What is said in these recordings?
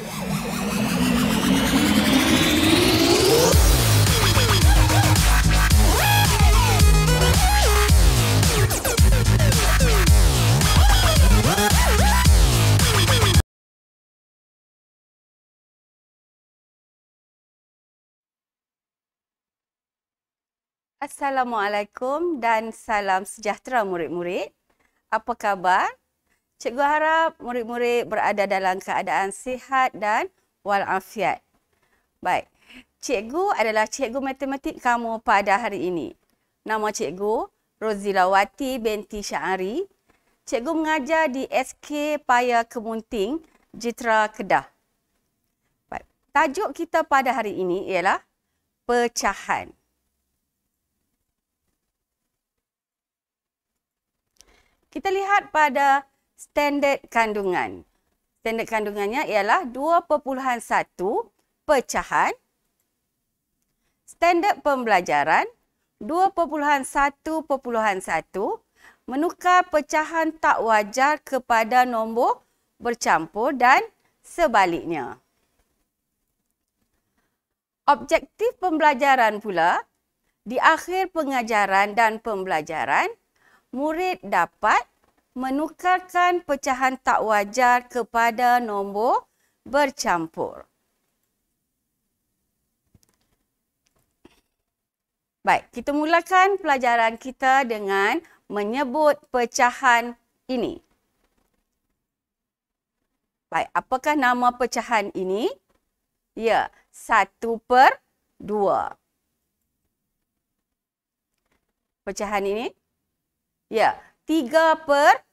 Assalamualaikum dan salam sejahtera murid-murid. Apa khabar? Cikgu harap murid-murid berada dalam keadaan sihat dan walafiat. Baik, cikgu adalah cikgu matematik kamu pada hari ini. Nama cikgu Rozilawati binti Syahari. Cikgu mengajar di SK Paya Kemunting, Jitra Kedah. Baik, tajuk kita pada hari ini ialah pecahan. Kita lihat pada standard kandungan. Standard kandungannya ialah 2.1 pecahan. Standard pembelajaran 2.1.1 menukar pecahan tak wajar kepada nombor bercampur dan sebaliknya. Objektif pembelajaran pula, di akhir pengajaran dan pembelajaran, murid dapat menukarkan pecahan tak wajar kepada nombor bercampur. Baik, kita mulakan pelajaran kita dengan menyebut pecahan ini. Baik, apakah nama pecahan ini? Ya, 1/2. Pecahan ini? Ya, 3/4.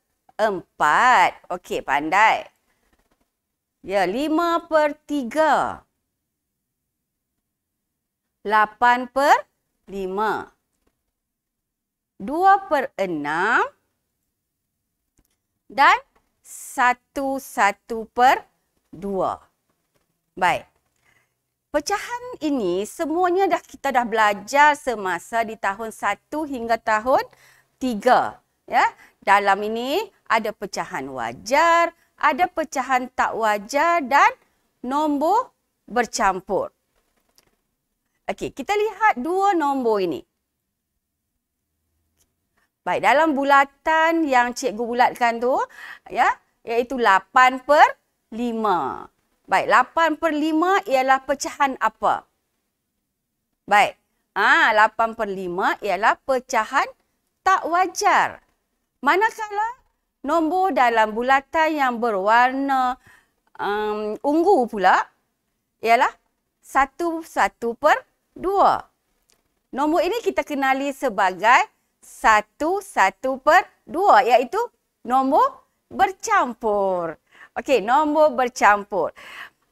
Okey, pandai. Ya, 5/3. 8/5. 2/6. Dan 1/2. Baik. Pecahan ini semuanya kita dah belajar semasa di tahun 1 hingga tahun 3. Ya, dalam ini ada pecahan wajar, ada pecahan tak wajar dan nombor bercampur. Okey, kita lihat dua nombor ini. Baik, dalam bulatan yang cikgu bulatkan tu, ya, iaitu 8/5. Baik, 8/5 ialah pecahan apa? Baik, 8/5 ialah pecahan tak wajar. Manakala nombor dalam bulatan yang berwarna ungu pula ialah 1/2. Nombor ini kita kenali sebagai 1/2 iaitu nombor bercampur. Okey, nombor bercampur.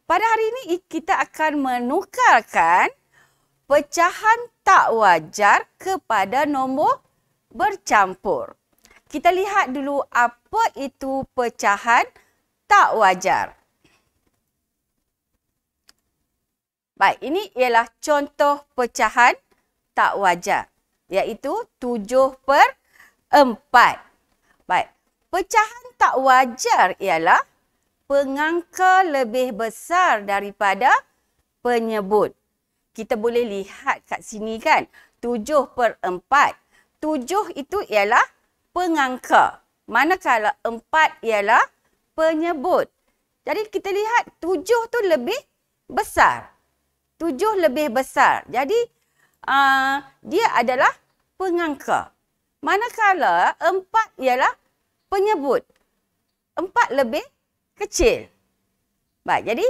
Pada hari ini kita akan menukarkan pecahan tak wajar kepada nombor bercampur. Kita lihat dulu apa itu pecahan tak wajar. Baik, ini ialah contoh pecahan tak wajar, iaitu 7/4. Baik, pecahan tak wajar ialah pengangka lebih besar daripada penyebut. Kita boleh lihat kat sini kan, 7/4. 7 itu ialah pengangka, manakala 4 ialah penyebut. Jadi kita lihat 7 tu lebih besar. 7 lebih besar. Jadi dia adalah pengangka. Manakala 4 ialah penyebut. 4 lebih kecil. Baik, jadi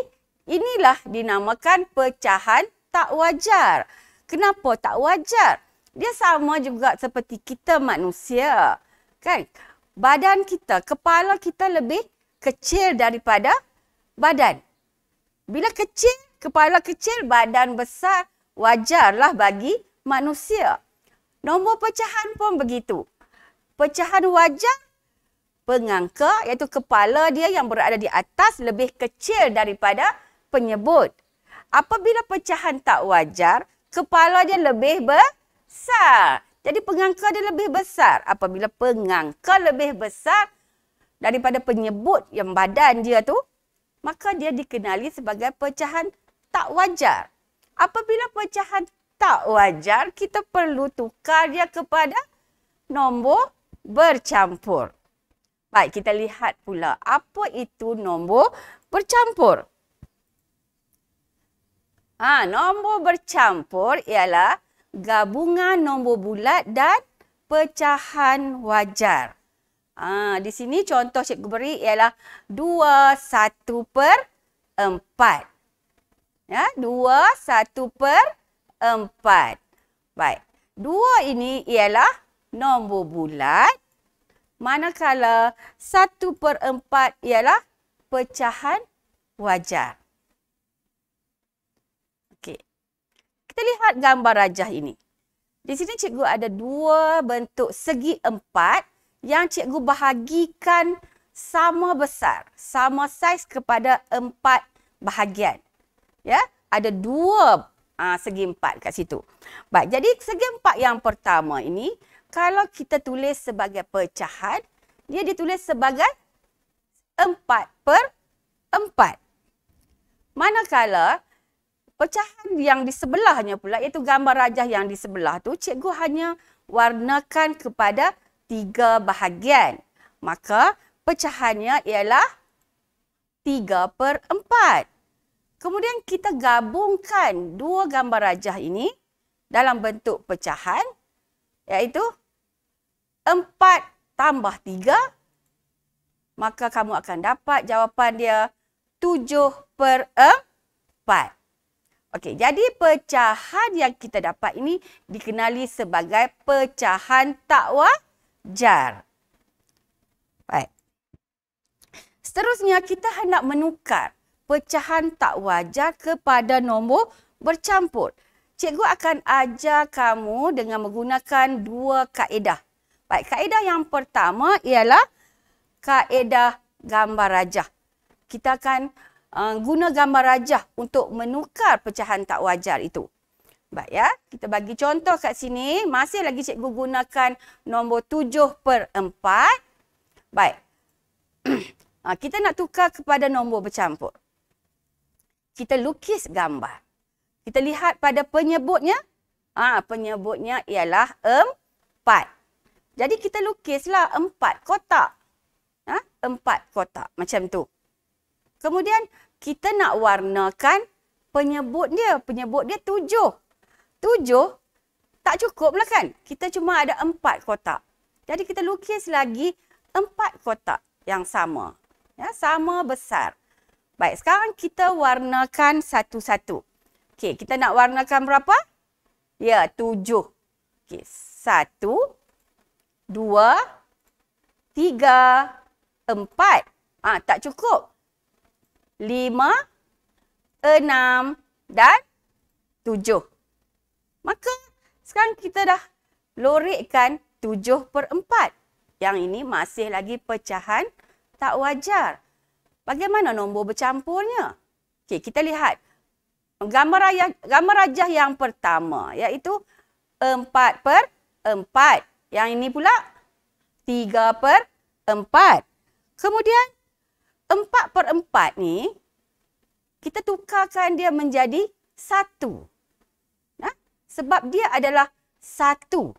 inilah dinamakan pecahan tak wajar. Kenapa tak wajar? Dia sama juga seperti kita manusia. Kan? Badan kita, kepala kita lebih kecil daripada badan. Bila kecil, kepala kecil, badan besar, wajarlah bagi manusia. Nombor pecahan pun begitu. Pecahan wajar, pengangka iaitu kepala dia yang berada di atas lebih kecil daripada penyebut. Apabila pecahan tak wajar, kepala dia lebih besar. Jadi pengangka dia lebih besar. Apabila pengangka lebih besar daripada penyebut yang badan dia tu, maka dia dikenali sebagai pecahan tak wajar. Apabila pecahan tak wajar, kita perlu tukar dia kepada nombor bercampur. Baik, kita lihat pula apa itu nombor bercampur. Nombor bercampur ialah gabungan nombor bulat dan pecahan wajar. Di sini contoh cikgu beri ialah 2/1/4. Ya, 2/1/4. Baik, 2 ini ialah nombor bulat, manakala 1/4 ialah pecahan wajar. Okey. Kita lihat gambar rajah ini. Di sini cikgu ada 2 bentuk segi 4 yang cikgu bahagikan sama besar, sama saiz kepada 4 bahagian. Ya, ada 2 segi 4 kat situ. Baik, jadi segi 4 yang pertama ini kalau kita tulis sebagai pecahan, dia ditulis sebagai 4/4. Manakala pecahan yang di sebelahnya pula, iaitu gambar rajah yang di sebelah tu, cikgu hanya warnakan kepada 3 bahagian. Maka pecahannya ialah 3/4. Kemudian kita gabungkan 2 gambar rajah ini dalam bentuk pecahan, iaitu 4 tambah 3, maka kamu akan dapat jawapan dia 7/4. Okey, jadi pecahan yang kita dapat ini dikenali sebagai pecahan tak wajar. Baik. Seterusnya kita hendak menukar pecahan tak wajar kepada nombor bercampur. Cikgu akan ajar kamu dengan menggunakan 2 kaedah. Baik, kaedah yang pertama ialah kaedah gambar rajah. Kita akan guna gambar rajah untuk menukar pecahan tak wajar itu. Baik ya, kita bagi contoh kat sini. Masih lagi cikgu gunakan nombor 7/4. Baik. Kita nak tukar kepada nombor bercampur. Kita lukis gambar. Kita lihat pada penyebutnya. Penyebutnya ialah 4. Jadi kita lukislah 4 kotak. 4 kotak macam tu. Kemudian kita nak warnakan penyebut dia. Penyebut dia 7. 7 tak cukup lah kan. Kita cuma ada 4 kotak. Jadi kita lukis lagi 4 kotak yang sama. Ya, sama besar. Baik, sekarang kita warnakan satu-satu. Okey, kita nak warnakan berapa? Ya, 7. Okey, 1, 2, 3, 4. Tak cukup. 5, 6 dan 7. Maka sekarang kita dah lorekkan 7/4. Yang ini masih lagi pecahan tak wajar. Bagaimana nombor bercampurnya? Okey, kita lihat. Gambar rajah yang pertama iaitu 4/4. Yang ini pula 3/4. Kemudian 4/4 ni kita tukarkan dia menjadi 1. Sebab dia adalah 1.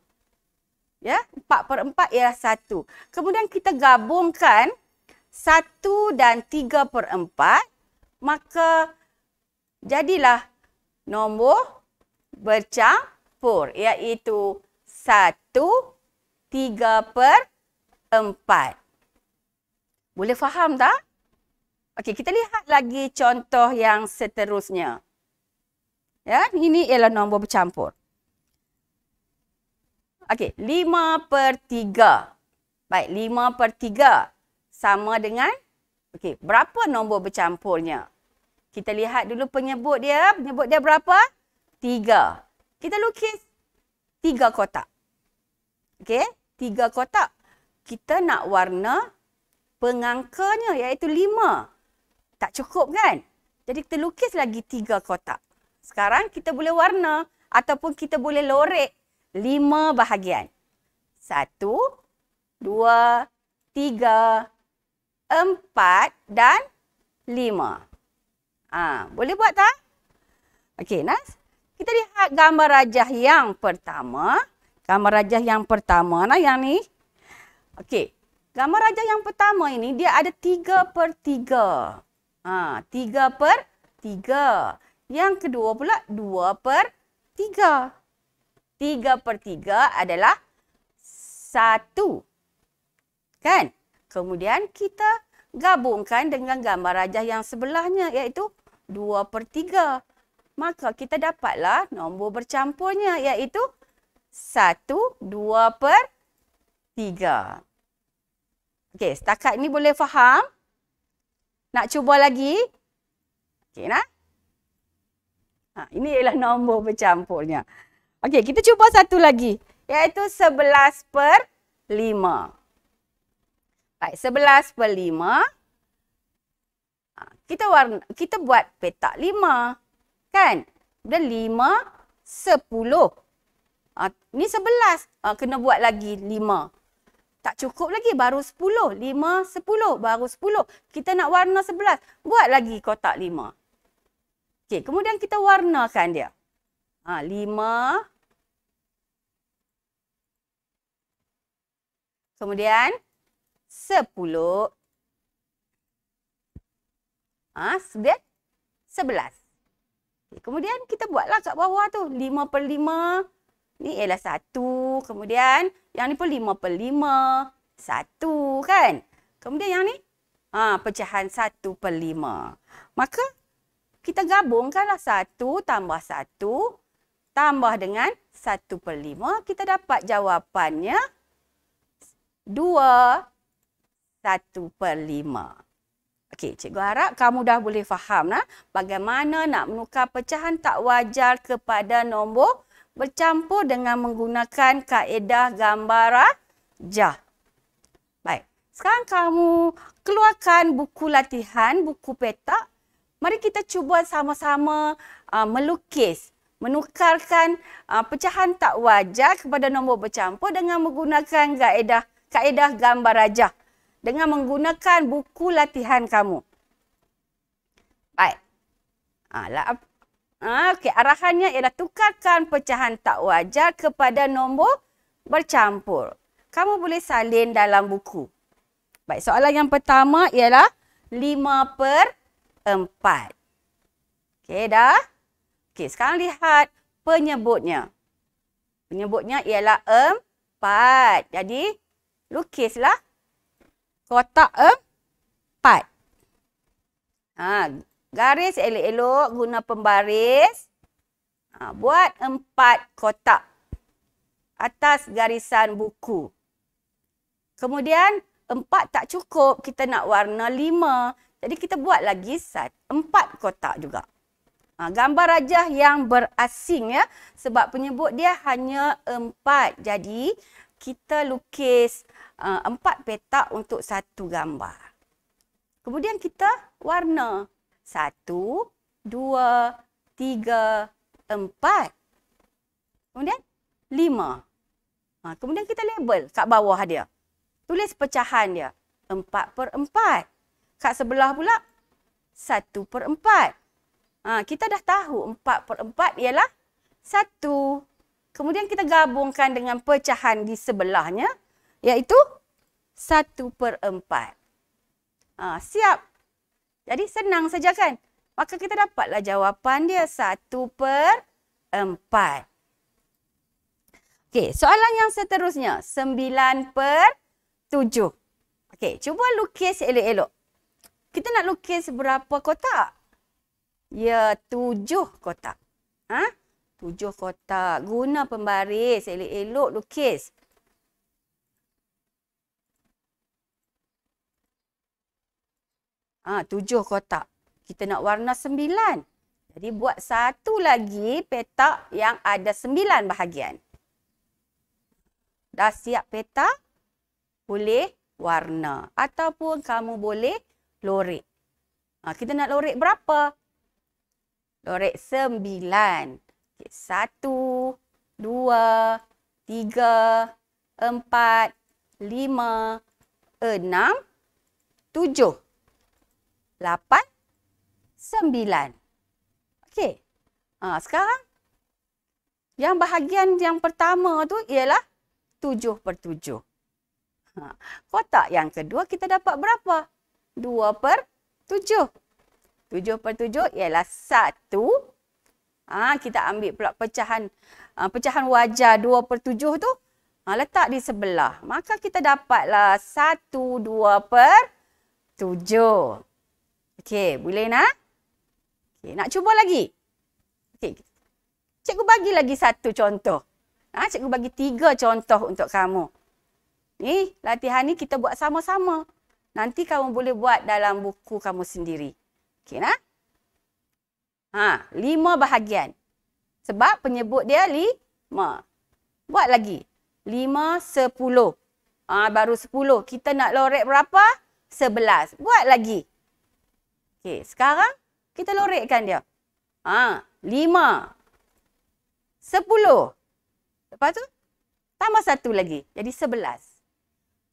Ya, 4/4 ialah 1. Kemudian kita gabungkan 1 dan 3/4, maka jadilah nombor bercampur iaitu 1 3/4. Boleh faham tak? Okey, kita lihat lagi contoh yang seterusnya. Ya, ini ialah nombor bercampur. Okey, 5/3. Baik, 5/3 sama dengan, okey, berapa nombor bercampurnya? Kita lihat dulu penyebut dia. Penyebut dia berapa? 3. Kita lukis 3 kotak. Okey, 3 kotak. Kita nak warna pengangkanya iaitu 5. Tak cukup kan? Jadi kita lukis lagi 3 kotak. Sekarang kita boleh warna ataupun kita boleh lorek 5 bahagian. 1, 2, 3, 4 dan Boleh buat tak? Okey, Nas. Kita lihat gambar rajah yang pertama. Gambar rajah yang pertama, nah yang ni. Okey. Gambar rajah yang pertama ini dia ada 3/3. 3/3. Yang kedua pula 2/3. 3/3 adalah 1. Kan? Kemudian kita gabungkan dengan gambar rajah yang sebelahnya iaitu 2/3. Maka kita dapatlah nombor bercampurnya iaitu 1, 2/3. Okey, setakat ini boleh faham? Nak cuba lagi? Okey, nak? Ini ialah nombor bercampurnya. Okey, kita cuba satu lagi. Iaitu 11/5. Baik, 11/5. Kita buat petak 5. Kan? Dan 5, 10. Ni 11. Kena buat lagi 5. Tak cukup lagi, baru 10. 5, 10, baru 10. Kita nak warna 11. Buat lagi kotak 5. Okey, kemudian kita warnakan dia. 5. Kemudian 10. Kemudian 11. Okay, kemudian kita buatlah kat bawah tu. 5/5. Ni ialah 1. Kemudian yang ni pun 5/5. 1 kan? Kemudian yang ni pecahan 1/5. Maka kita gabungkanlah 1 tambah 1 tambah dengan 1/5. Kita dapat jawapannya 2, 1/5. Okey, cikgu harap kamu dah boleh faham bagaimana nak menukar pecahan tak wajar kepada nombor bercampur dengan menggunakan kaedah gambar rajah. Baik, sekarang kamu keluarkan buku latihan, buku petak. Mari kita cuba sama-sama melukis, menukarkan pecahan tak wajar kepada nombor bercampur dengan menggunakan kaedah gambar rajah. Dengan menggunakan buku latihan kamu. Baik. Okey, arahannya ialah tukarkan pecahan tak wajar kepada nombor bercampur. Kamu boleh salin dalam buku. Baik, soalan yang pertama ialah 5/4. Okey, dah? Okey, sekarang lihat penyebutnya. Penyebutnya ialah 4. Jadi, lukislah kotak 4. Garis elok-elok guna pembaris. Buat 4 kotak atas garisan buku. Kemudian 4 tak cukup, kita nak warna 5. Jadi kita buat lagi 4 kotak juga. Gambar rajah yang berasing ya, sebab penyebut dia hanya 4. Jadi kita lukis 4 petak untuk satu gambar. Kemudian kita warna 1, 2, 3, 4. Kemudian 5. Kemudian kita label kat bawah dia. Tulis pecahan dia. 4/4. Kat sebelah pula 1/4. Kita dah tahu 4/4 ialah 1. Kemudian kita gabungkan dengan pecahan di sebelahnya, iaitu 1/4. Siap. Jadi senang saja kan? Maka kita dapatlah jawapan dia 1/4. Okey, soalan yang seterusnya 9/7. Okey, cuba lukis elok-elok. Kita nak lukis berapa kotak? Ya, 7 kotak. 7 kotak. Guna pembaris, elok-elok lukis. Tujuh kotak. Kita nak warna 9. Jadi buat satu lagi petak yang ada 9 bahagian. Dah siap petak? Boleh warna. Ataupun kamu boleh lorek. Kita nak lorek berapa? Lorek 9. 1, 2, 3, 4, 5, 6, 7. 8, 9. Okey. Sekarang yang bahagian yang pertama tu ialah 7/7. Kotak yang kedua kita dapat berapa? 2/7. 7/7 ialah 1. Kita ambil pula pecahan wajar 2/7 tu. Letak di sebelah. Maka kita dapatlah 1 2/7. Okey, boleh nak? Okey, nak cuba lagi? Okey. Cikgu bagi lagi satu contoh. Cikgu bagi 3 contoh untuk kamu. Ni, latihan ni kita buat sama-sama. Nanti kamu boleh buat dalam buku kamu sendiri. Okey nak? 5 bahagian. Sebab penyebut dia 5. Buat lagi. 5, 10. Baru 10. Kita nak lorek berapa? 11. Buat lagi. Okey, sekarang kita lorekkan dia. 5. 10. Lepas tu, tambah 1 lagi. Jadi 11.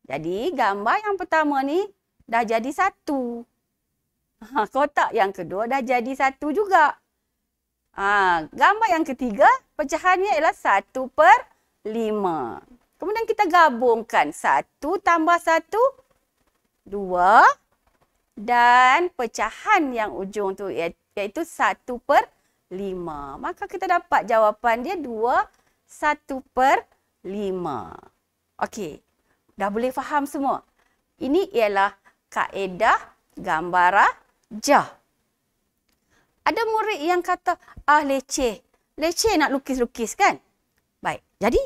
Jadi, gambar yang pertama ni dah jadi 1. Kotak yang kedua dah jadi 1 juga. Gambar yang ketiga, pecahannya ialah 1/5. Kemudian kita gabungkan 1 tambah 1, 2. Dan pecahan yang ujung tu iaitu 1/5. Maka kita dapat jawapan dia 2, 1/5. Okey. Dah boleh faham semua? Ini ialah kaedah gambar rajah. Ada murid yang kata, leceh. Leceh nak lukis-lukis kan? Baik, jadi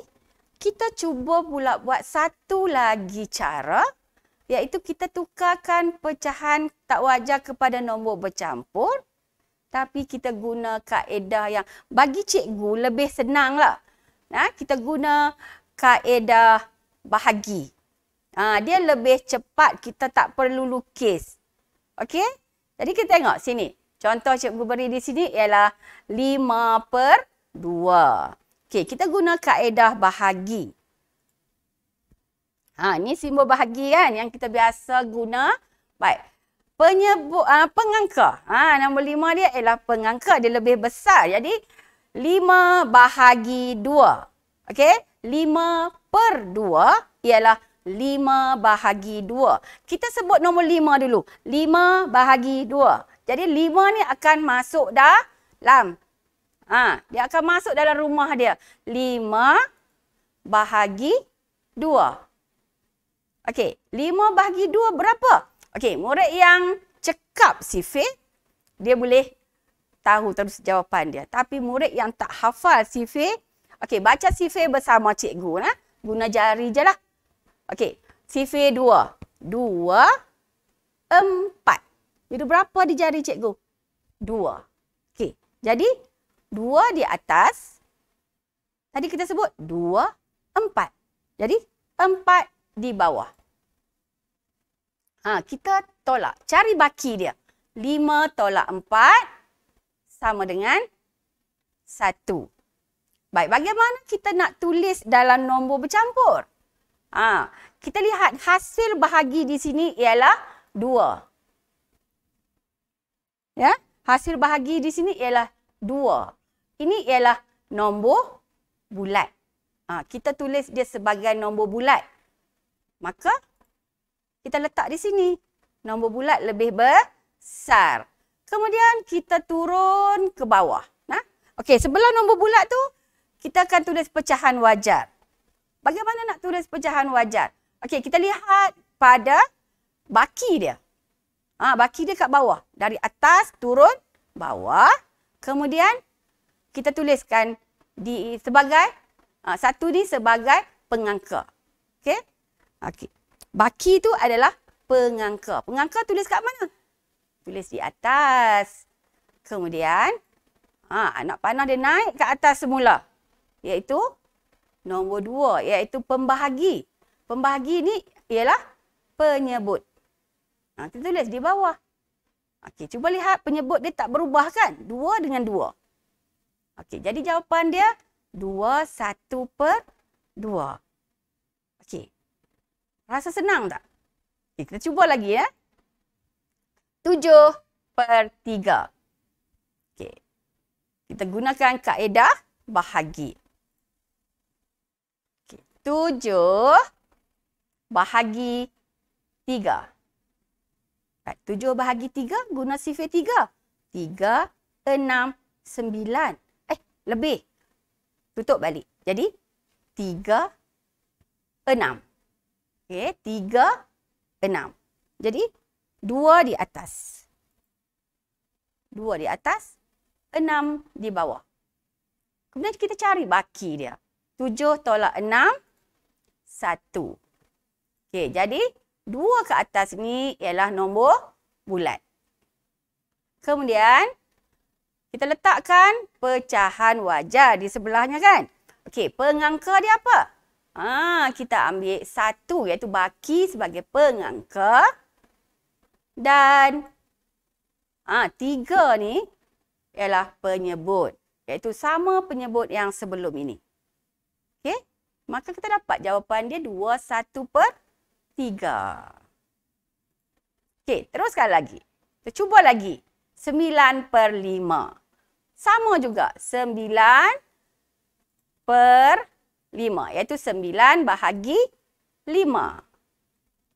kita cuba pula buat satu lagi cara, iaitu kita tukarkan pecahan tak wajar kepada nombor bercampur, tapi kita guna kaedah yang bagi cikgu lebih senang lah. Kita guna kaedah bahagi. Dia lebih cepat, kita tak perlu lukis. Okey? Jadi kita tengok sini. Contoh cikgu beri di sini ialah 5/2. Okey, kita guna kaedah bahagi. Ini simbol bahagi kan yang kita biasa guna. Baik. Pengangka. Nombor 5 dia ialah pengangka. Dia lebih besar. Jadi 5/2. Okey? 5/2 ialah 5/2. Kita sebut nombor 5 dulu. 5/2. Jadi 5 ni akan masuk dalam. Dia akan masuk dalam rumah dia. 5/2. Okey, 5/2 berapa? Okey, murid yang cekap sifir, dia boleh tahu terus jawapan dia. Tapi murid yang tak hafal sifir, okey, baca sifir bersama cikgu. Guna jari je lah. Okey, sifir 2. 2, 4. Itu berapa di jari cikgu? 2. Okey, jadi 2 di atas. Tadi kita sebut 2, 4. Jadi 4 di bawah. Kita tolak. Cari baki dia. 5 tolak 4 sama dengan 1. Baik, bagaimana kita nak tulis dalam nombor bercampur? Kita lihat hasil bahagi di sini ialah 2. Ya, hasil bahagi di sini ialah 2. Ini ialah nombor bulat. Kita tulis dia sebagai nombor bulat. Maka kita letak di sini. Nombor bulat lebih besar. Kemudian kita turun ke bawah. Okey, sebelah nombor bulat tu kita akan tulis pecahan wajar. Bagaimana nak tulis pecahan wajar? Okey, kita lihat pada baki dia. Baki dia kat bawah. Dari atas turun bawah. Kemudian kita tuliskan sebagai satu ni sebagai pengangka. Okey? Okey. Baki tu adalah pengangka. Pengangka tulis kat mana? Tulis di atas. Kemudian anak panah dia naik ke atas semula. Iaitu nombor 2, iaitu pembahagi. Pembahagi ni ialah penyebut. Kita tulis di bawah. Okey, cuba lihat penyebut dia tak berubah kan? 2 dengan 2. Okey, jadi jawapan dia 2, 1/2. Okey. Rasa senang tak? Okey, kita cuba lagi ya. 7/2. 9/3. Okey. Kita gunakan kaedah bahagi. Okey. 7 bahagi 3. 7 bahagi 3 guna sifir 3. 3, 6, 9. Lebih. Tutup balik. Jadi 3, 6. Okey, 3, 6. Jadi 2 di atas. 2 di atas, 6 di bawah. Kemudian kita cari baki dia. 7 tolak 6, 1. Okey, jadi 2 ke atas ni ialah nombor bulat. Kemudian kita letakkan pecahan wajar di sebelahnya kan. Okey, pengangka dia apa? Kita ambil 1 iaitu baki sebagai pengangka. Dan 3 ni ialah penyebut. Iaitu sama penyebut yang sebelum ini. Okey, maka kita dapat jawapan dia 21/3. Okey, teruskan lagi. Kita cuba lagi. 9/5. Sama juga. 9/5. Iaitu 9 bahagi 5.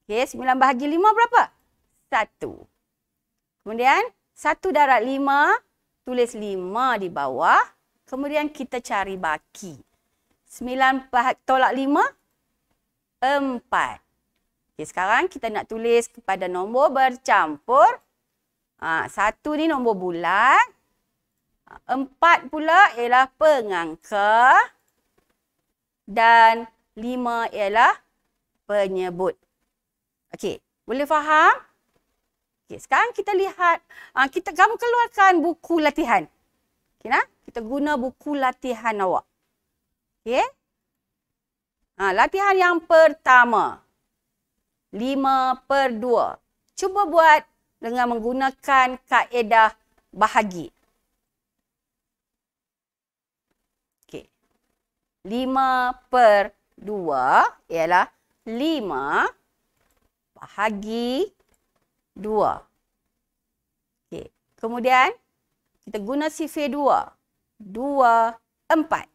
Okey, 9 bahagi 5 berapa? 1. Kemudian 1 darab 5. Tulis 5 di bawah. Kemudian kita cari baki. 9 tolak 5. 4. Okey, sekarang kita nak tulis kepada nombor bercampur. 1 ni nombor bulat. 4 pula ialah pengangka. Dan 5 ialah penyebut. Okey, boleh faham? Okey, sekarang kita lihat. Kamu keluarkan buku latihan. Okey, kita guna buku latihan awak. Okey. Latihan yang pertama. 5/2. Cuba buat dengan menggunakan kaedah bahagi. Okey. 5/2 ialah 5 bahagi 2. Okey. Kemudian kita guna sifir 2. 2, 4.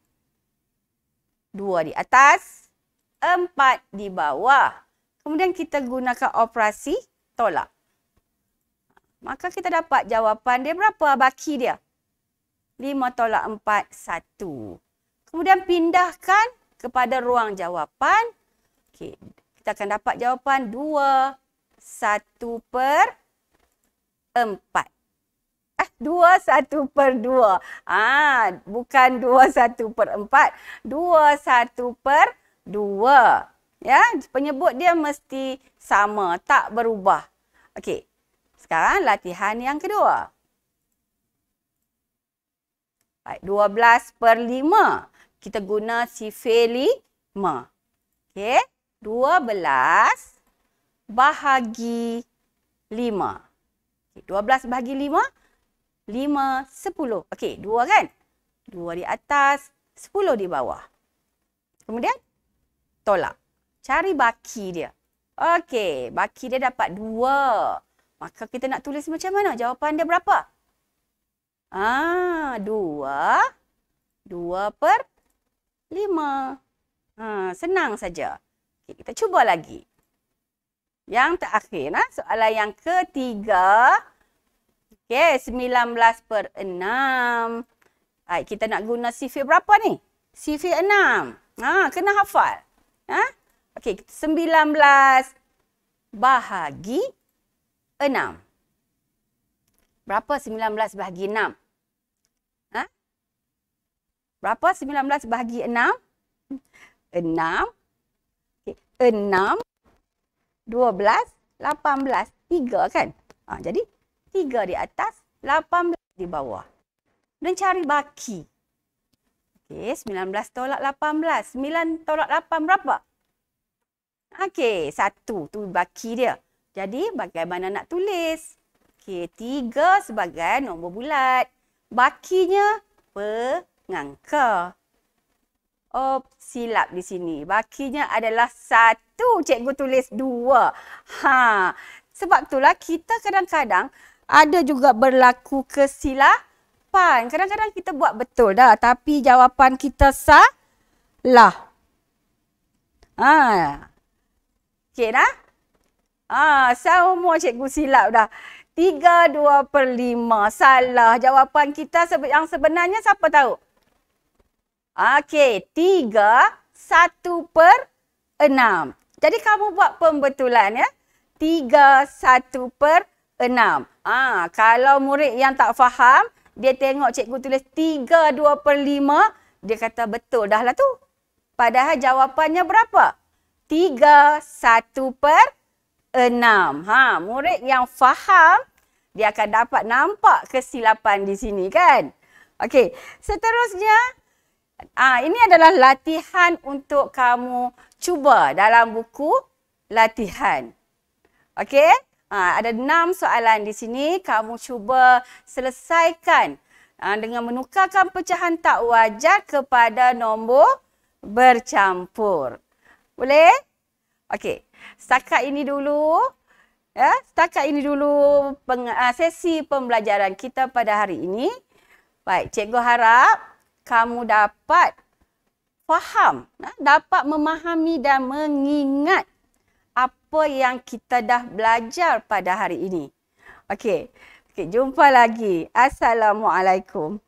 2 di atas, 4 di bawah. Kemudian kita gunakan operasi tolak. Maka kita dapat jawapan dia berapa baki dia? 5 tolak 4, 1. Kemudian pindahkan kepada ruang jawapan. Okey, kita akan dapat jawapan 2, 1/4. 2, 1/2. Bukan 2, 1/4. 2, 1/2. Ya, penyebut dia mesti sama, tak berubah. Okey. Sekarang latihan yang kedua. Baik, 12/5. Kita guna sifir 5. Okey, 12 bahagi 5. Okay, 12 bahagi 5, 5, 10. Okey, 2 kan? 2 di atas, 10 di bawah. Kemudian, tolak. Cari baki dia. Okey, baki dia dapat 2. Maka kita nak tulis macam mana? Jawapan dia berapa? 2/5. Senang saja. Okay, kita cuba lagi. Yang terakhir, soalan yang ketiga. Okey, 19/6. Baik, kita nak guna sifir berapa ni? Sifir 6. Kena hafal. Okey, 19 bahagi 6. Berapa 19 bahagi 6? Berapa 19 bahagi 6? 6. Okay. 6, 12, 18. 3 kan? Jadi 3 di atas, 18 di bawah. Dan cari baki. Okey, 19 tolak 18. 9 tolak 8 berapa? Okey, 1 tu baki dia. Jadi bagaimana nak tulis? Okey, 3 sebagai nombor bulat. Bakinya pengangka. Oh, silap di sini. Bakinya adalah 1. Cikgu tulis 2. Sebab itulah kita kadang-kadang ada juga berlaku kesilapan. Kadang-kadang kita buat betul dah, tapi jawapan kita salah. Okey dah? Semua cikgu silap dah. 3/2/5. Salah. Jawapan kita yang sebenarnya siapa tahu? Okey, 3/1/6. Jadi kamu buat pembetulan ya. 3/1/6. Kalau murid yang tak faham, dia tengok cikgu tulis 3/2/5, dia kata betul dah lah tu. Padahal jawapannya berapa? 3/1/6. Murid yang faham, dia akan dapat nampak kesilapan di sini kan. Okey, seterusnya, ini adalah latihan untuk kamu cuba dalam buku latihan. Okey, ada 6 soalan di sini. Kamu cuba selesaikan dengan menukarkan pecahan tak wajar kepada nombor bercampur. Boleh? Okey, setakat ini dulu. Ya, setakat ini dulu sesi pembelajaran kita pada hari ini. Baik, cikgu harap kamu dapat faham, dapat memahami dan mengingat apa yang kita dah belajar pada hari ini. Okey, jumpa lagi. Assalamualaikum.